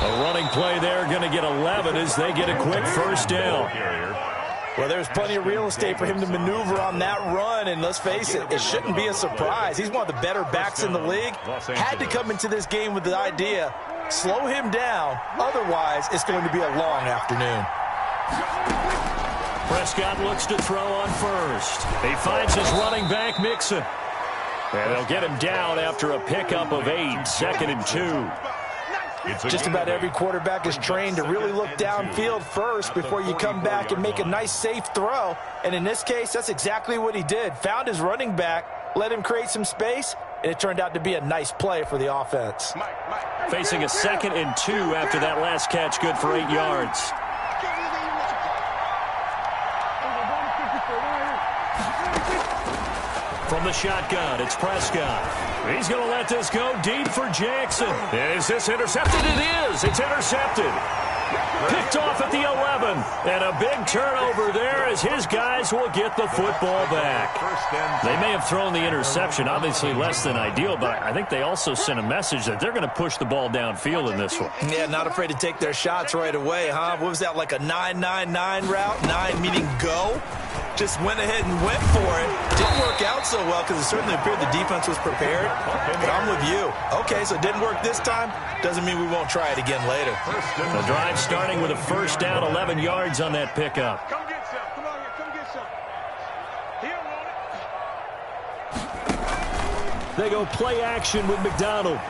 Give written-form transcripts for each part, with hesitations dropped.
A running play there, going to get 11 as they get a quick first down. Well, there's plenty of real estate for him to maneuver on that run, and let's face it, it shouldn't be a surprise. He's one of the better backs in the league. Had to come into this game with the idea, slow him down, otherwise it's going to be a long afternoon. Prescott looks to throw on first. He finds his running back, Mixon. And they'll get him down after a pickup of 8, 2nd and 2. Just about every quarterback is trained to really look downfield first before you come back and make a nice, safe throw. And in this case, that's exactly what he did. Found his running back, let him create some space, and it turned out to be a nice play for the offense. Facing a 2nd and 2 after that last catch, good for 8 yards. From the shotgun, it's Prescott. He's going to let this go deep for Jackson. Is this intercepted? It is. It's intercepted. Picked off at the 11. And a big turnover there as his guys will get the football back. They may have thrown the interception, obviously less than ideal, but I think they also sent a message that they're going to push the ball downfield in this one. Yeah, not afraid to take their shots right away, huh? What was that, like a 9-9-9 route? 9 meaning go? Just went ahead and went for it. Didn't work out so well because it certainly appeared the defense was prepared. But I'm with you. Okay, so it didn't work this time. Doesn't mean we won't try it again later. The drive starting with a first down, 11 yards on that pickup. Come get some. Come on here. Come get some. He don't want it. They go play action with McDonald.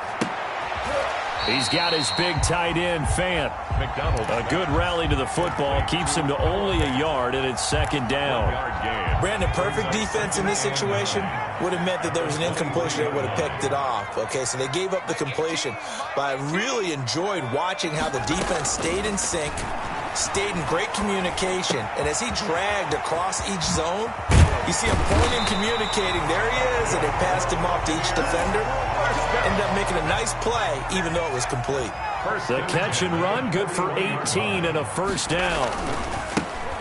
He's got his big tight end, Fant. McDonald. A good rally to the football keeps him to only a yard, and it's 2nd down. Brandon, perfect defense in this situation would have meant that there was an incompletion that would have picked it off. Okay, so they gave up the completion. But I really enjoyed watching how the defense stayed in sync, stayed in great communication, and as he dragged across each zone, you see him pointing, communicating. There he is, and they passed him off to each defender. Ended up making a nice play, even though it was complete. The catch and run, good for 18 and a first down.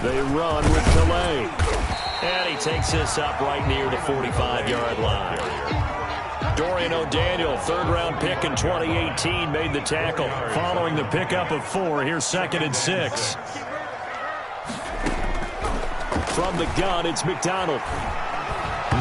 They run with Calais. And he takes this up right near the 45-yard line. Dorian O'Daniel, third-round pick in 2018, made the tackle. Following the pickup of 4, here's 2nd and 6. From the gun, it's McDonald.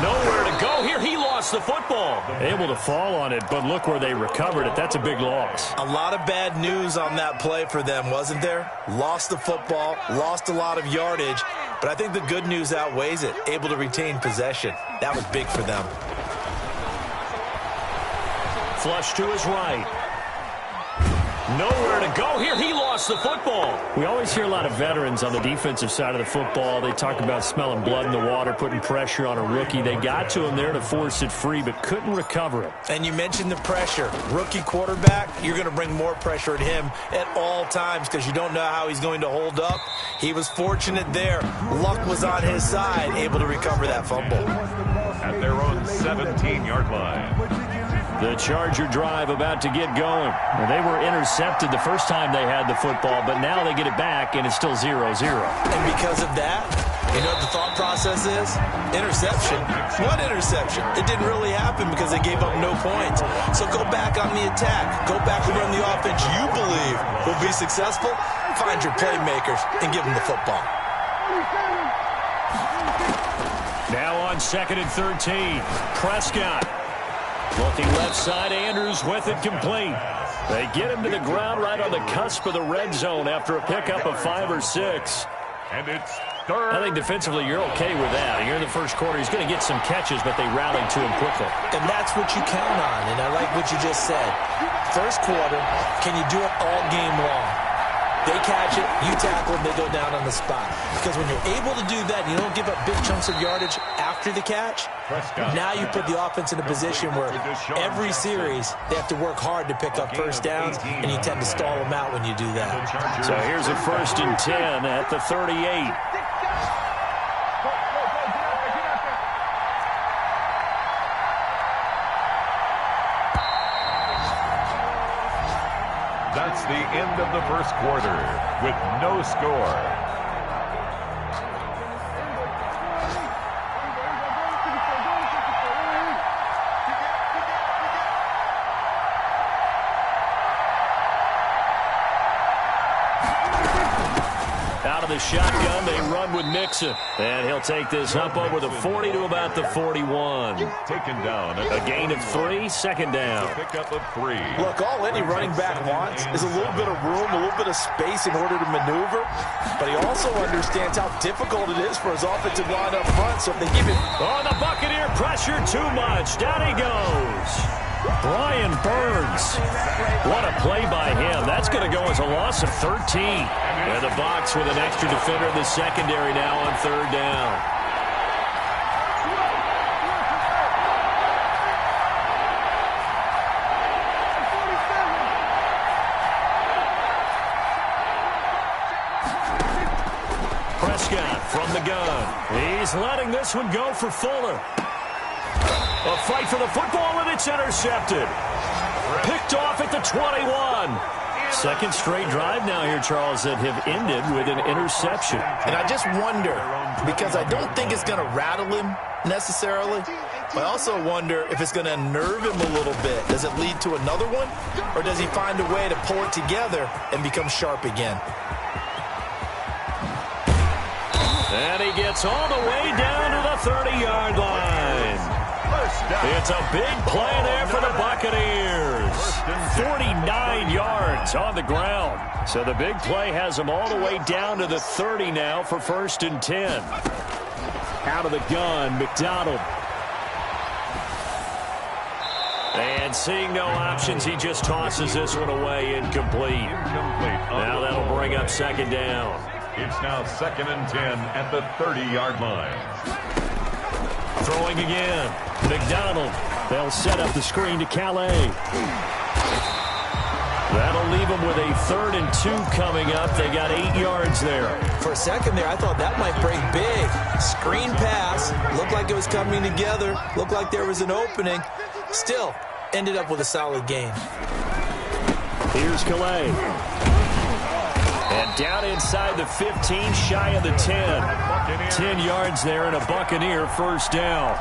Nowhere to go here. He lost the football. Able to fall on it, but look where they recovered it. That's a big loss. A lot of bad news on that play for them, wasn't there? Lost the football, lost a lot of yardage, but I think the good news outweighs it. Able to retain possession. That was big for them. Flush to his right. Nowhere to go here. He lost the football. We always hear a lot of veterans on the defensive side of the football. They talk about smelling blood in the water, putting pressure on a rookie. They got to him there to force it free, but couldn't recover it. And you mentioned the pressure. Rookie quarterback, you're going to bring more pressure at him at all times because you don't know how he's going to hold up. He was fortunate there. Luck was on his side, able to recover that fumble. At their own 17-yard line. The Charger drive about to get going. Well, they were intercepted the first time they had the football, but now they get it back, and it's still 0-0. And because of that, you know what the thought process is? Interception. What interception? It didn't really happen because they gave up no points. So go back on the attack. Go back and run the offense you believe will be successful. Find your playmakers and give them the football. Now on 2nd and 13, Prescott. Looking left side, Andrews with it complete. They get him to the ground right on the cusp of the red zone after a pickup of 5 or 6. And it's third. I think defensively you're okay with that. Here in the first quarter, he's going to get some catches, but they rallied to him quickly. And that's what you count on, and I like what you just said. First quarter, can you do it all game long? They catch it, you tackle them, they go down on the spot. Because when you're able to do that, you don't give up big chunks of yardage after the catch, now you put the offense in a position where every series they have to work hard to pick up first downs, and you tend to stall them out when you do that. So here's a 1st and 10 at the 38. That's the end of the first quarter with no score. Out of the shotgun, they run with Mixon. And he'll take this up over the 40 to about the 41. Taken down. A gain of 3, second down. Pick up of 3. Look, all any running back wants is a little bit of room, a little bit of space in order to maneuver. But he also understands how difficult it is for his offensive line up front. So if they give him... Oh, the Buccaneer pressure too much. Down he goes. Brian Burns. What a play by him. That's going to go as a loss of 13. And the box with an extra defender in the secondary now on third down. Prescott from the gun. He's letting this one go for Fuller. A fight for the football, and it's intercepted. Picked off at the 21. Second straight drive now here, Charles, that have ended with an interception. And I just wonder, because I don't think it's going to rattle him necessarily, but I also wonder if it's going to unnerve him a little bit. Does it lead to another one, or does he find a way to pull it together and become sharp again? And he gets all the way down to the 30-yard line. It's a big play there for the Buccaneers. 49 yards on the ground. So the big play has them all the way down to the 30 now for 1st and 10. Out of the gun, McDonald. And seeing no options, he just tosses this one away incomplete. Now that'll bring up second down. It's now 2nd and 10 at the 30-yard line. Throwing again. McDonald. They'll set up the screen to Calais. That'll leave them with a 3rd and 2 coming up. They got 8 yards there. For a second there, I thought that might break big. Screen pass. Looked like it was coming together. Looked like there was an opening. Still, ended up with a solid gain. Here's Calais. And down inside the 15, shy of the 10. 10 yards there and a Buccaneer first down.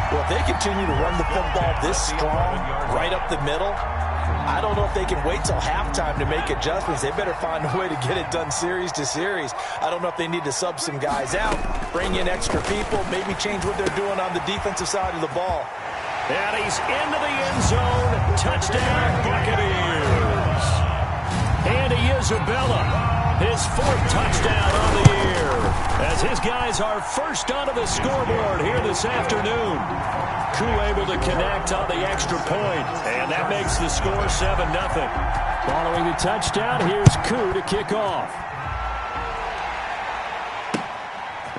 Well, if they continue to run the football this strong, right up the middle, I don't know if they can wait till halftime to make adjustments. They better find a way to get it done series to series. I don't know if they need to sub some guys out, bring in extra people, maybe change what they're doing on the defensive side of the ball. And he's into the end zone. Touchdown, Buccaneers. Andy Isabella, his 4th touchdown on the year, as his guys are first onto the scoreboard here this afternoon. Koo able to connect on the extra point, and that makes the score 7-0. Following the touchdown, here's Koo to kick off.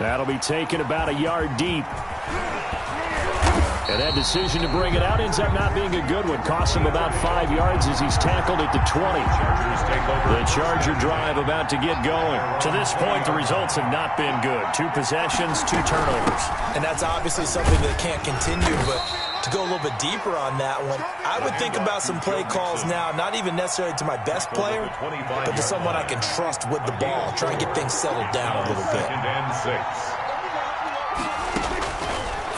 That'll be taken about a yard deep. And that decision to bring it out ends up not being a good one. Costs him about 5 yards as he's tackled at the 20. The Charger drive about to get going. To this point, the results have not been good. 2 possessions, 2 turnovers. And that's obviously something that can't continue, but to go a little bit deeper on that one, I would think about some play calls now, not even necessarily to my best player, but to someone I can trust with the ball. Try and get things settled down a little bit. 2nd and 6.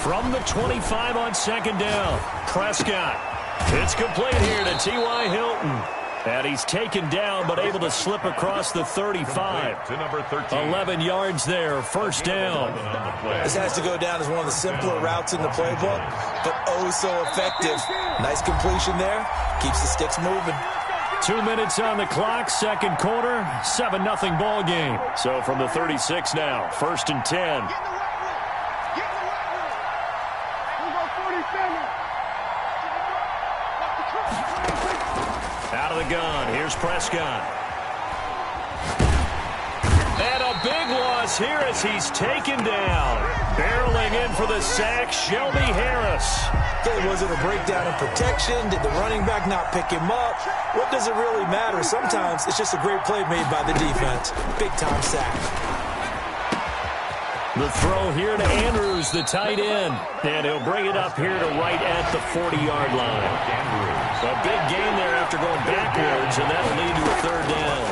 From the 25 on second down, Prescott. It's complete here to T.Y. Hilton. And he's taken down but able to slip across the 35. To number 13. 11 yards there, first down. This has to go down as one of the simpler routes in the playbook, but oh so effective. Nice completion there. Keeps the sticks moving. 2 minutes on the clock, second quarter, 7-0 ball game. So from the 36 now, 1st and 10. Out of the gun, here's Prescott. And a big loss here as he's taken down. Barreling in for the sack, Shelby Harris. Okay, was it a breakdown in protection? Did the running back not pick him up? What does it really matter? Sometimes it's just a great play made by the defense. Big-time sack. The throw here to Andrews, the tight end. And he'll bring it up here to right at the 40-yard line. A big gain there after going backwards, and that'll lead to a 3rd down.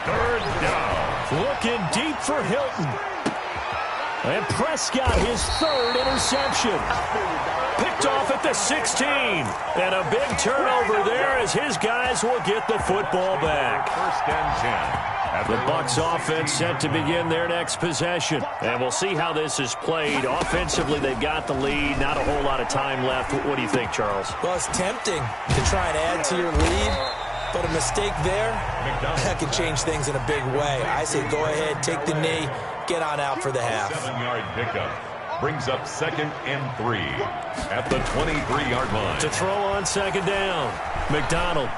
Third down. Looking deep for Hilton. And Prescott, his 3rd interception. Picked off at the 16. And a big turnover there as his guys will get the football back. 1st and 10. The Bucs offense set to begin their next possession. And we'll see how this is played. Offensively, they've got the lead. Not a whole lot of time left. What do you think, Charles? Well, it's tempting to try and add to your lead, but a mistake there, that could change things in a big way. I say go ahead, take the knee, get on out for the half. 7-yard pickup brings up 2nd and 3 at the 23-yard line. To throw on 2nd down, McDonald.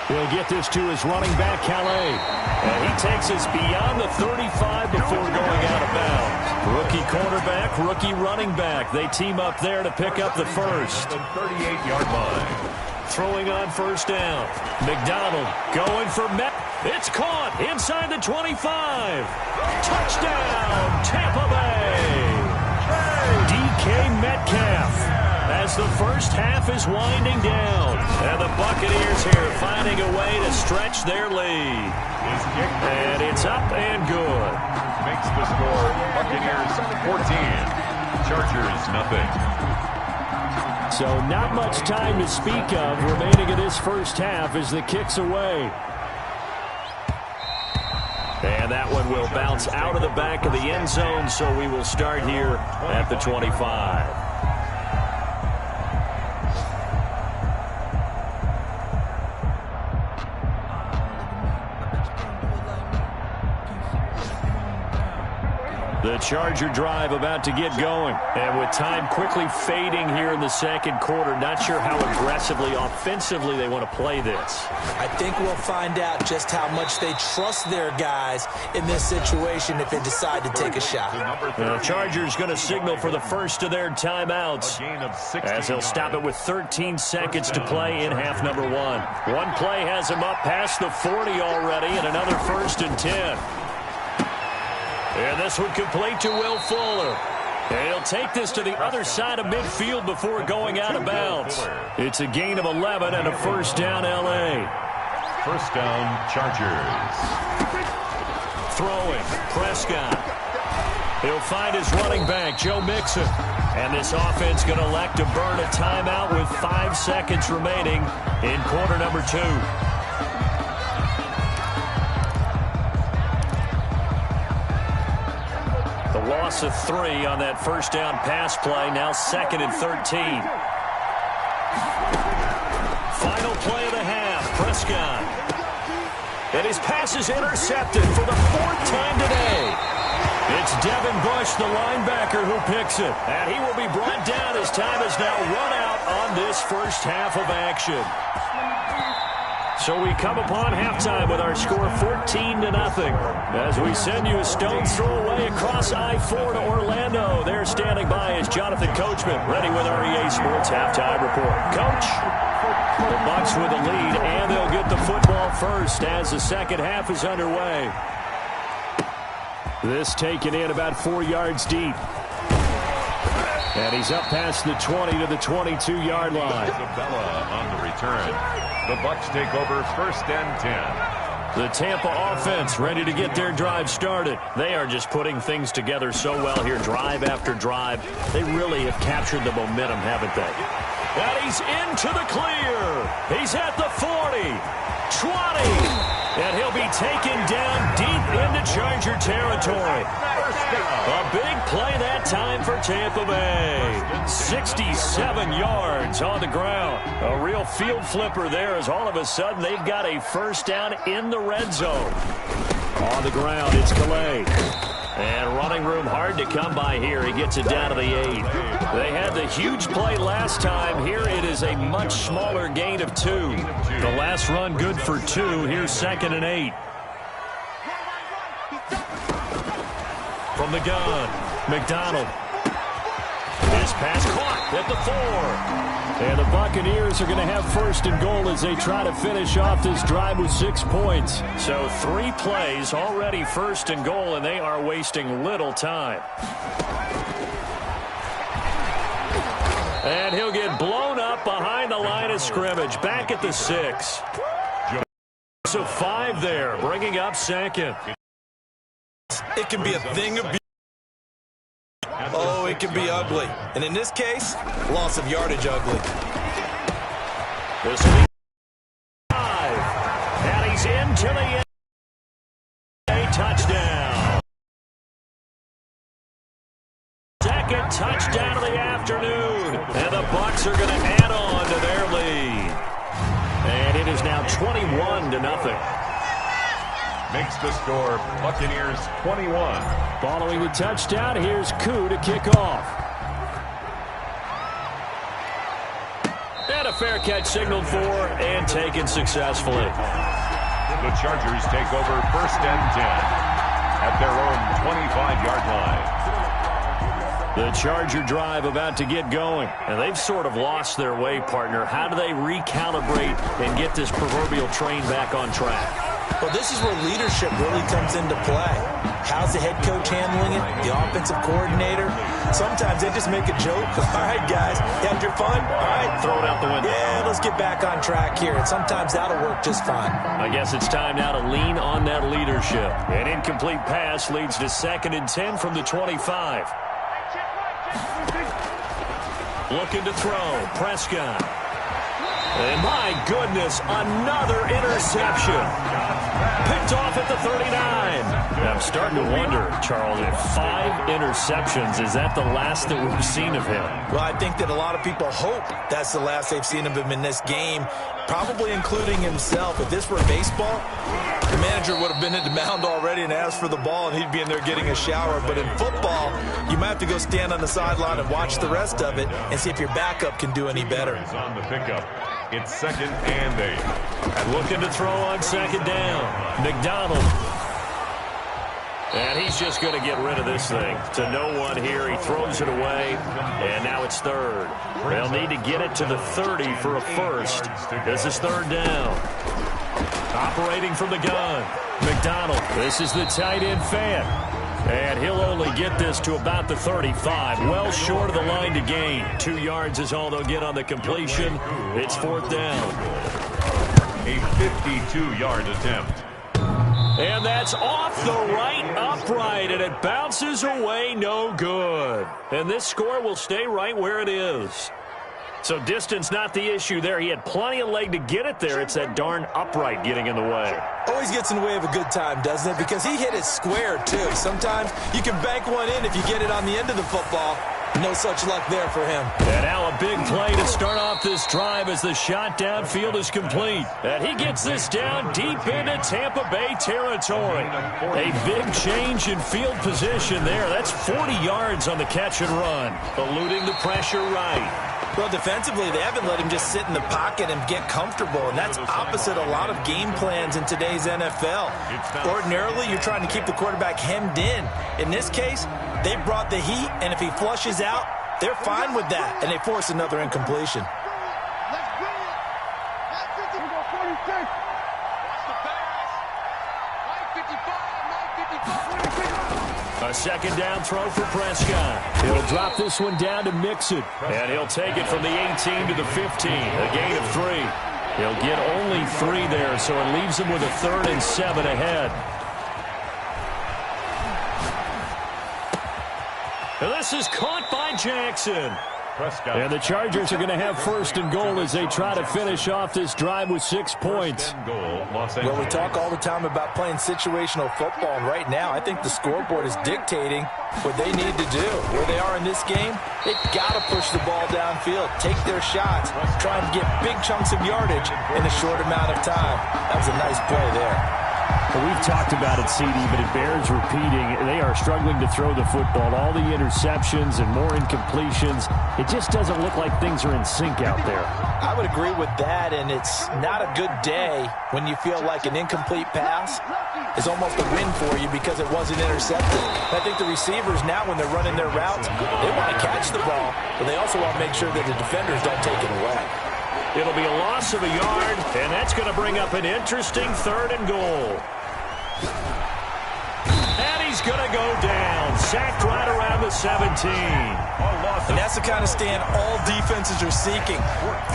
He'll get this to his running back, Calais. And he takes us beyond the 35 before going out of bounds. Rookie quarterback, rookie running back. They team up there to pick up the first. The 38-yard line. Throwing on 1st down. McDonald going for Met. It's caught inside the 25. Touchdown, Tampa Bay. DK Metcalf. As the first half is winding down. And the Buccaneers here finding a way to stretch their lead. And it's up and good. Makes the score Buccaneers 14, Chargers nothing. So not much time to speak of remaining in this first half as the kick's away. And that one will bounce out of the back of the end zone, so we will start here at the 25. The Charger drive about to get going. And with time quickly fading here in the second quarter, not sure how aggressively, offensively they want to play this. I think we'll find out just how much they trust their guys in this situation if they decide to take a shot. The Chargers going to signal for the first of their timeouts as they'll stop it with 13 seconds to play in half number 1. One play has them up past the 40 already, and another 1st and 10. And this one complete to Will Fuller. And he'll take this to the other side of midfield before going out of bounds. It's a gain of 11 and a 1st down L.A. 1st down, Chargers. Throwing, Prescott. He'll find his running back, Joe Mixon. And this offense going to elect to burn a timeout with 5 seconds remaining in quarter number 2. Loss of 3 on that 1st down pass play. Now 2nd and 13. Final play of the half. Prescott. And his pass is intercepted for the 4th time today. It's Devin Bush, the linebacker, who picks it. And he will be brought down as time has now run out on this first half of action. So we come upon halftime with our score 14-0 as we send you a stone's throw away across I-4 to Orlando. There standing by is Jonathan Coachman, ready with our EA Sports Halftime Report. Coach, the Bucs with the lead, and they'll get the football first as the second half is underway. This taken in about 4 yards deep. And he's up past the 20 to the 22-yard line. Isabella on the return. The Bucs take over 1st and 10. The Tampa offense ready to get their drive started. They are just putting things together so well here, drive after drive. They really have captured the momentum, haven't they? And he's into the clear. He's at the 40, 20. And he'll be taken down deep into Charger territory. A big play that time for Tampa Bay. 67 yards on the ground. A real field flipper there as all of a sudden they've got a 1st down in the red zone. On the ground, it's Calais. And running room hard to come by here. He gets it down to the 8. They had the huge play last time. Here it is a much smaller gain of 2. The last run good for 2. Here's 2nd and 8. From the gun, McDonald. His pass caught at the 4. And the Buccaneers are going to have 1st and goal as they try to finish off this drive with 6 points. So 3 plays, already 1st and goal, and they are wasting little time. And he'll get blown up behind the line of scrimmage, back at the 6. So 5 there, bringing up 2nd. It can be a thing of beauty. Oh, it can be ugly. And in this case, loss of yardage ugly. This will be 5. And he's into the end. touchdown of the afternoon. And the Bucs are going to add on to their lead. And it is now 21-0. Makes the score Buccaneers 21. Following the touchdown, here's Koo to kick off. And a fair catch signaled for and taken successfully. The Chargers take over 1st and 10 at their own 25-yard line. The Charger drive about to get going. And they've sort of lost their way, partner. How do they recalibrate and get this proverbial train back on track? Well, this is where leadership really comes into play. How's the head coach handling it? The offensive coordinator? Sometimes they just make a joke. All right, guys, you had your fun? All right. Throw it out the window. Yeah, let's get back on track here. And sometimes that'll work just fine. I guess it's time now to lean on that leadership. An incomplete pass leads to 2nd and 10 from the 25. Looking to throw. Prescott. And my goodness, another interception. Picked off at the 39. I'm starting to wonder, Charles, if 5 interceptions, is that the last that we've seen of him? Well, I think that a lot of people hope that's the last they've seen of him in this game, probably including himself. If this were baseball, the manager would have been at the mound already and asked for the ball, and he'd be in there getting a shower. But in football, you might have to go stand on the sideline and watch the rest of it and see if your backup can do any better. Is on the pickup. It's 2nd and 8. Looking to throw on 2nd down. McDonald. And he's just going to get rid of this thing. To no one here. He throws it away. And now it's 3rd. They'll need to get it to the 30 for a first. This is 3rd down. Operating from the gun. McDonald. This is the tight end fan. And he'll only get this to about the 35. Well short of the line to gain. 2 yards is all they'll get on the completion. It's 4th down. A 52-yard attempt. And that's off the right upright, and it bounces away no good. And this score will stay right where it is. So distance not the issue there. He had plenty of leg to get it there. It's that darn upright getting in the way. Always gets in the way of a good time, doesn't it? Because he hit it square, too. Sometimes you can bank one in if you get it on the end of the football. No such luck there for him. And now a big play to start off this drive as the shot downfield is complete. And he gets this down deep into Tampa Bay territory. A big change in field position there. That's 40 yards on the catch and run. Eluding the pressure right. Well, defensively, they haven't let him just sit in the pocket and get comfortable, and that's opposite a lot of game plans in today's NFL. Ordinarily, you're trying to keep the quarterback hemmed in. In this case, they brought the heat, and if he flushes out, they're fine with that, and they force another incompletion. A 2nd down throw for Prescott. He'll drop this one down to Mixon. And he'll take it from the 18 to the 15. A gain of 3. He'll get only 3 there, so it leaves him with a 3rd and 7 ahead. And this is caught by Jackson. And the Chargers are going to have 1st and goal as they try to finish off this drive with 6 points. Well, we talk all the time about playing situational football, and right now I think the scoreboard is dictating what they need to do. Where they are in this game, they've got to push the ball downfield, take their shots, try and get big chunks of yardage in a short amount of time. That was a nice play there. Well, we've talked about it, CD, but it bears repeating. They are struggling to throw the football. All the interceptions and more incompletions. It just doesn't look like things are in sync out there. I would agree with that, and it's not a good day when you feel like an incomplete pass is almost a win for you because it wasn't intercepted. I think the receivers now, when they're running their routes, they want to catch the ball, but they also want to make sure that the defenders don't take it away. It'll be a loss of a yard, and that's going to bring up an interesting 3rd and goal. And he's going to go down. Sacked right around the 17. And that's the kind of stand all defenses are seeking.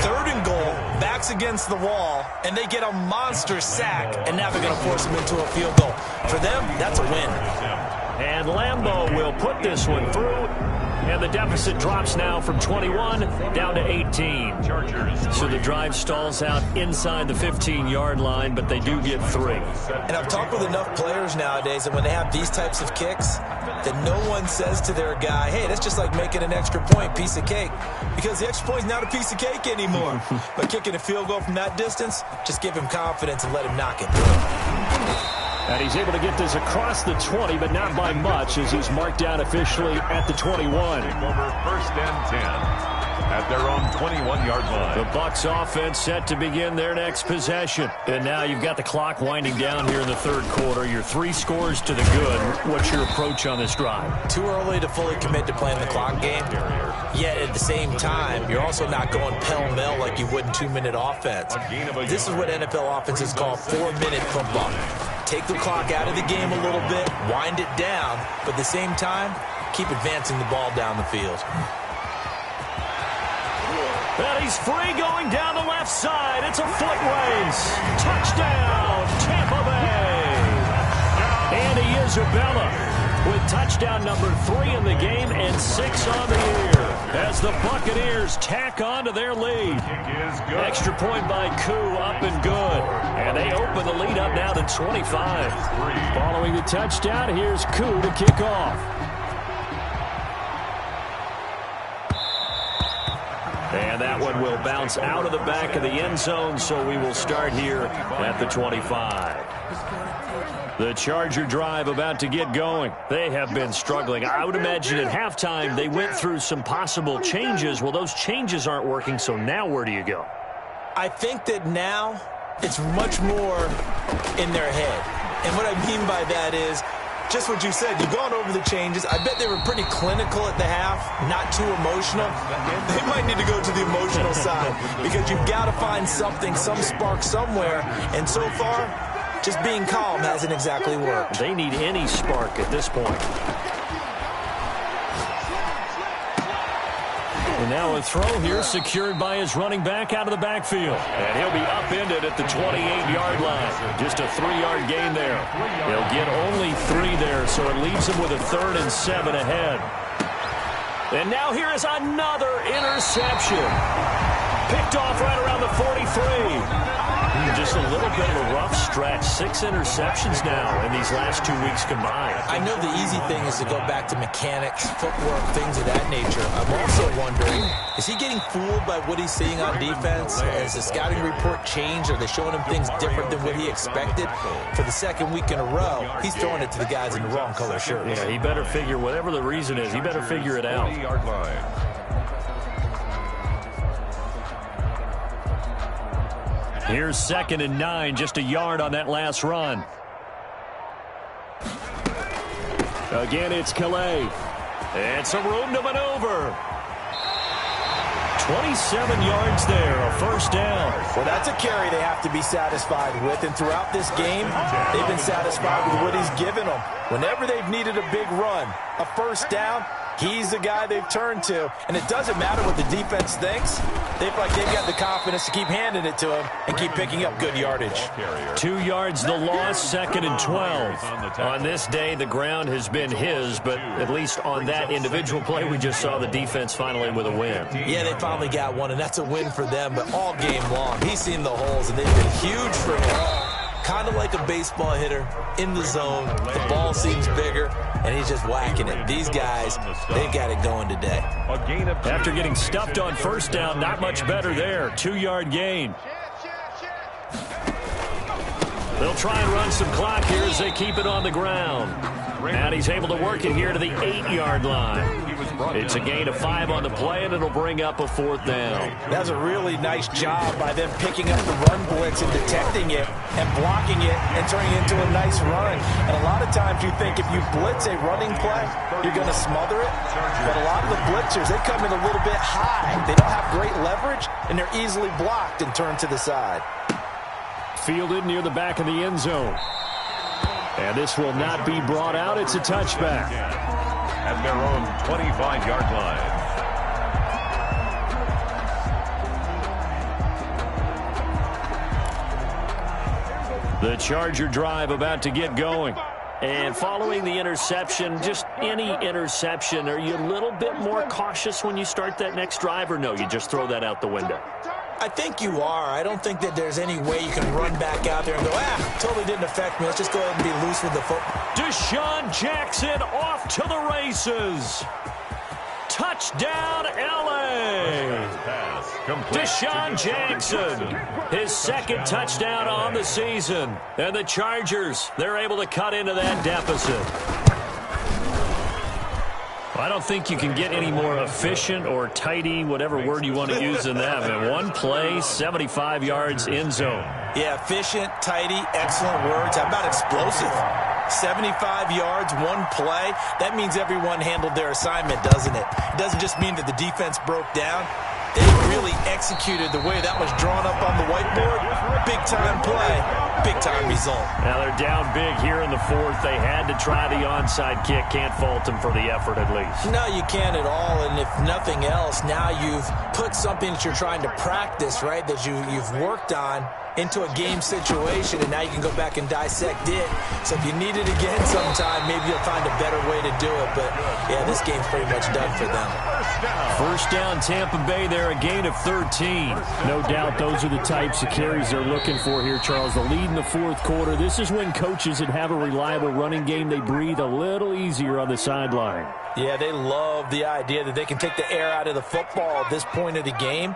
3rd and goal, backs against the wall, and they get a monster sack, and now they're going to force him into a field goal. For them, that's a win. And Lambeau will put this one through. And the deficit drops now from 21 down to 18. So the drive stalls out inside the 15-yard line, but they do get 3. And I've talked with enough players nowadays that when they have these types of kicks, that no one says to their guy, hey, that's just like making an extra point, piece of cake. Because the extra point is not a piece of cake anymore. But kicking a field goal from that distance, just give him confidence and let him knock it through. And he's able to get this across the 20, but not by much, as he's marked down officially at the 21. Take over 1st and 10 at their own 21-yard line. The Bucs offense set to begin their next possession. And now you've got the clock winding down here in the 3rd quarter. You're 3 scores to the good. What's your approach on this drive? Too early to fully commit to playing the clock game. Yet at the same time, you're also not going pell-mell like you would in 2-minute offense. This is what NFL offenses call 4-minute football. Take the clock out of the game a little bit, wind it down, but at the same time, keep advancing the ball down the field. And he's free going down the left side. It's a foot race. Touchdown, Tampa Bay. Andy Isabella with touchdown number 3 in the game and 6 on the year as the Buccaneers tack on to their lead. Extra point by Koo, up and good. And they open the lead up now to 25. Following the touchdown, here's Koo to kick off. And that one will bounce out of the back of the end zone, so we will start here at the 25. The Charger drive about to get going. They have been struggling. I would imagine at halftime they went through some possible changes. Well, those changes aren't working, so now where do you go? I think that now it's much more in their head. And what I mean by that is just what you said. You've gone over the changes. I bet they were pretty clinical at the half, not too emotional. They might need to go to the emotional side because you've got to find something, some spark somewhere. And so far, just being calm hasn't exactly worked. They need any spark at this point. And now a throw here secured by his running back out of the backfield. And he'll be upended at the 28-yard line. Just a 3-yard gain there. They'll get only 3 there, so it leaves them with a 3rd and 7 ahead. And now here is another interception. Picked off right around the 43. Just a little bit of a rough stretch. 6 interceptions now in these last 2 weeks combined. I know the easy thing is to go back to mechanics, footwork, things of that nature. I'm also wondering, is he getting fooled by what he's seeing on defense? Has the scouting report changed? Are they showing him things different than what he expected? For the 2nd week in a row, he's throwing it to the guys in the wrong color shirts. Yeah, he better figure, whatever the reason is, he better figure it out. 40-yard line. Here's 2nd and 9, just a yard on that last run. Again, it's Calais. And some room to maneuver. 27 yards there, a 1st down. Well, that's a carry they have to be satisfied with. And throughout this game, they've been satisfied with what he's given them. Whenever they've needed a big run, a 1st down, he's the guy they've turned to. And it doesn't matter what the defense thinks. They feel like they've got the confidence to keep handing it to him and keep picking up good yardage. 2 yards the loss, 2nd and 12. On this day, the ground has been his, but at least on that individual play, we just saw the defense finally with a win. Yeah, they finally got one, and that's a win for them. But all game long, he's seen the holes, and they've been huge for him. Kind of like a baseball hitter in the zone. The ball seems bigger, and he's just whacking it. These guys, they've got it going today. After getting stuffed on 1st down, not much better there. 2-yard gain. They'll try and run some clock here as they keep it on the ground. And he's able to work it here to the 8-yard line. It's a gain of 5 on the play, and it'll bring up a 4th down. That's a really nice job by them picking up the run blitz and detecting it and blocking it and turning it into a nice run. And a lot of times you think if you blitz a running play, you're going to smother it. But a lot of the blitzers, they come in a little bit high. They don't have great leverage, and they're easily blocked and turned to the side. Fielded near the back of the end zone. And this will not be brought out. It's a touchback. At their own 25-yard line. The Charger drive about to get going. And following the interception, just any interception, are you a little bit more cautious when you start that next drive, or no, you just throw that out the window? I think you are. I don't think that there's any way you can run back out there and go, totally didn't affect me. Let's just go ahead and be loose with the football. Deshaun Jackson off to the races. Touchdown, L.A. Deshaun Jackson, his second touchdown on the season. And the Chargers, they're able to cut into that deficit. I don't think you can get any more efficient or tidy, whatever word you want to use in that. Man, one play, 75 yards, end zone. Yeah, efficient, tidy, excellent words. How about explosive? 75 yards, one play. That means everyone handled their assignment, doesn't it? It doesn't just mean that the defense broke down. They really executed the way that was drawn up on the whiteboard. Big-time play, big-time result. Now they're down big here in the fourth. They had to try the onside kick. Can't fault them for the effort at least. No, you can't at all. And if nothing else, now you've put something that you're trying to practice, right, that you've worked on into a game situation, and now you can go back and dissect it. So if you need it again sometime, maybe you'll find a better way to do it. But, yeah, this game's pretty much done for them. First down, Tampa Bay there, a gain of 13. No doubt those are the types of carries they're looking for here, Charles. The lead in the fourth quarter. This is when coaches that have a reliable running game, they breathe a little easier on the sideline. Yeah, they love the idea that they can take the air out of the football at this point of the game.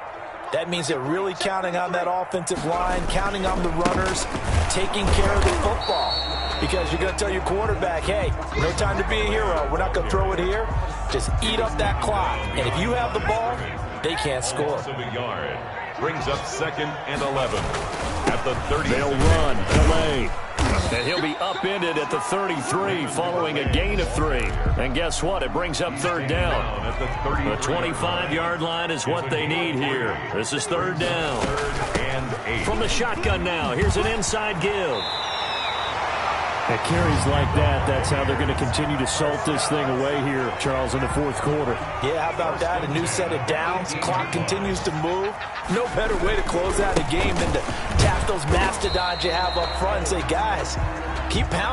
That means they're really counting on that offensive line, counting on the runners, taking care of the football. Because you're going to tell your quarterback, hey, no time to be a hero. We're not going to throw it here. Just eat up that clock. And if you have the ball, they can't score. Brings up 2nd and 11 at the 30. They'll run, L.A. And he'll be upended at the 33 following a gain of 3. And guess what? It brings up third down. The 25-yard line is what they need here. This is third down. From the shotgun now, here's an inside give. At carries like that, that's how they're going to continue to salt this thing away here, Charles, in the fourth quarter. Yeah, how about that? A new set of downs. Clock continues to move. No better way to close out a game than to tap those mastodons you have up front and say, guys, keep pounding.